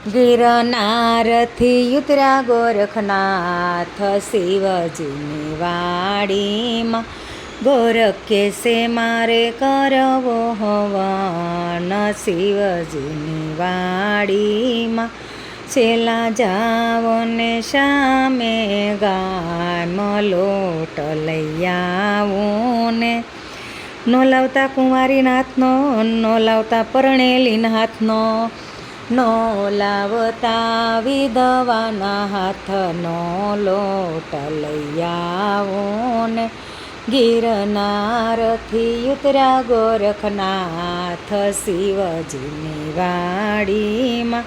ગિરનારથી ઉતર્યા ગોરખનાથ શિવજીની વાડીમાં. ગોરખ કેસે મારે કરવો હવન શિવજીની વાડીમાં. છેલ્લા જાવો ને સામે ગાયમાં લોટ લઈ આવું ને. નો લાવતા કુંવારીના હાથનો, નો લાવતા પરણેલીના હાથનો, નો લાવતા વિધવાના હાથનો લોટ લઈ આવો ને. ગિરનારથી ઉતર્યા ગોરખનાથ શિવજીની વાડીમાં.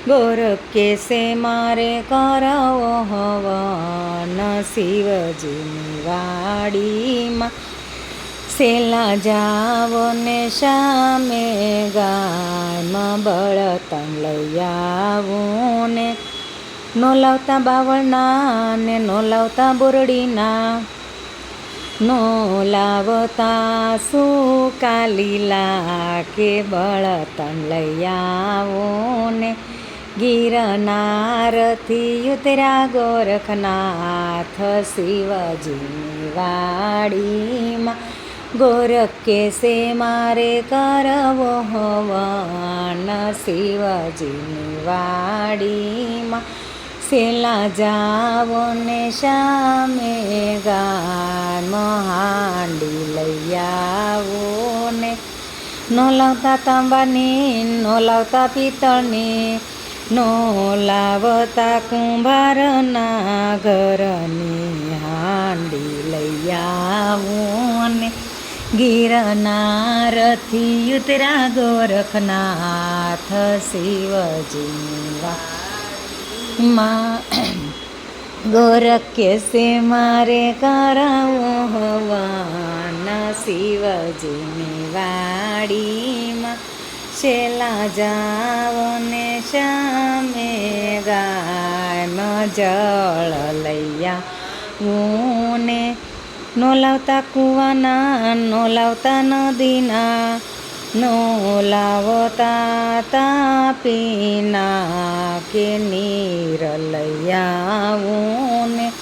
ગોરખ કેસે મારે કરવો હવન શિવજીની વાડીમાં. છેલ્લા જાવો ને સામે ગાયમાં બળતણ લઈ આવું ને. નો લાવતા બાવળના ને નો લાવતા બોરડીના, નો લાવતા સૂકા લીલા કે બળતણ લઈ આવું ને. ગિરનારથી ઉતર્યા ગોરખનાથ શિવજીની વાડીમાં. ગોરખ કેસે મારે કરવો હવન શિવજીની વાડીમાં. છેલ્લા જાવો ને સામે ગાયમાં હાંડી લઈ આવો ને. નો લાવતા તાંબાની, નો લાવતા પિત્તળની, નો લાવતા કુંભારના ઘરની હાંડી લઈ આવું ને. ગિરનારથી ઉતર્યા ગોરખનાથ શિવજીની વાડીમાં. ગોરખ કેસે મારે કરાવો હવન શિવજીની વાડીમાં. છેલ્લા જાવો ને સામે ગાયમાં જળ લઈ આવું ને. નો લાવતા કૂવાના, નો લાવતા નદીના, નો લાવતા તાપીના કે નીર લઈ આવું ને.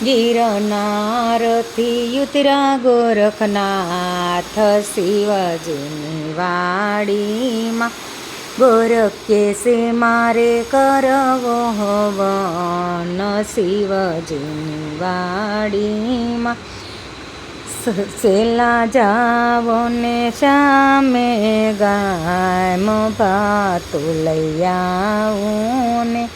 ગિરનારથી ઉતર્યા ગોરખનાથ શિવજીની વાડીમાં. ગોરખ કેસે મારે કરવો હવન શિવજીની વાડીમાં. છેલ્લા જાવો ને સામે ગાયમાં ભાતું લઈ આવું ને.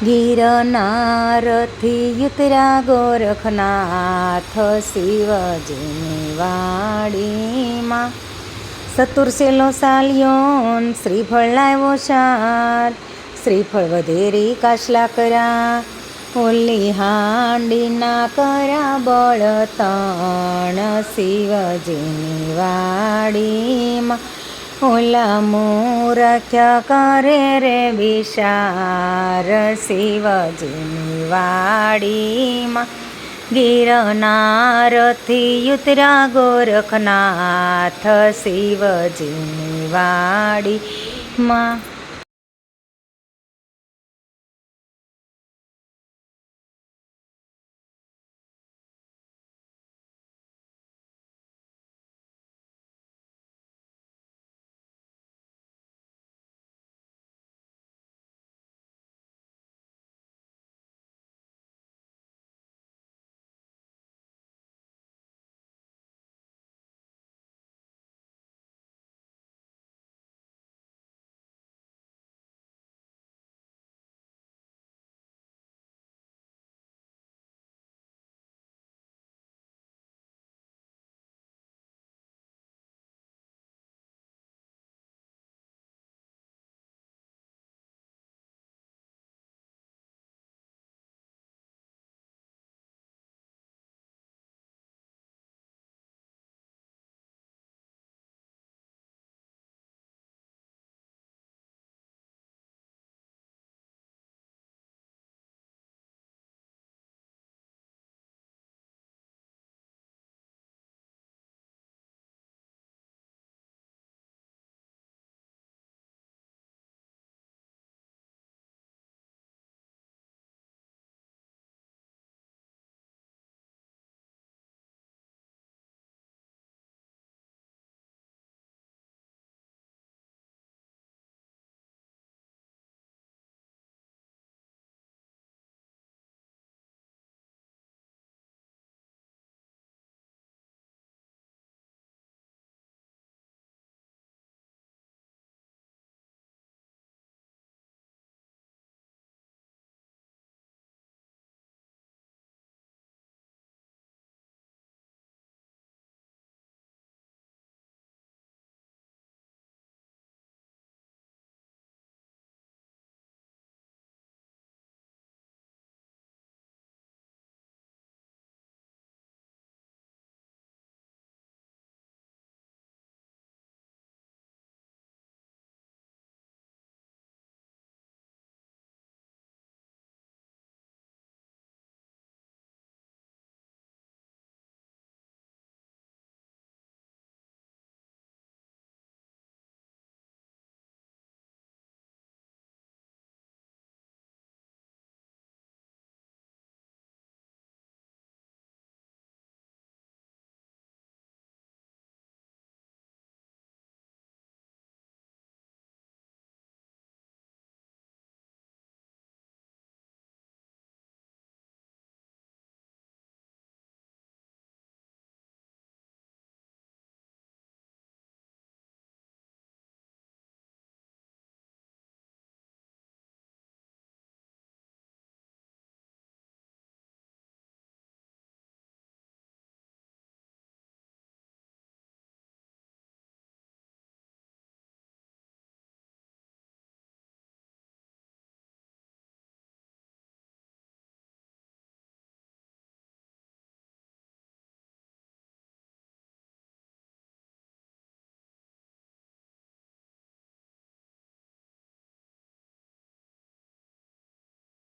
ગિરનારથી ઉતર્યા ગોરખનાથ શિવજીની વાડીમાં. સતુરસેલો સાલિયોન શ્રીફળ લાવ્યો શાર, શ્રીફળ વધેરી કાશલા કર્યા. ઓલી હાંડીના કર્યા બળતણ શિવજીની વાડીમાં. ઓલા મૂરખ્યા કરે રે વિચાર શિવજીની વાડીમાં. ગિરનારથી ઉતર્યા ગોરખનાથ શિવજીની વાડીમાં.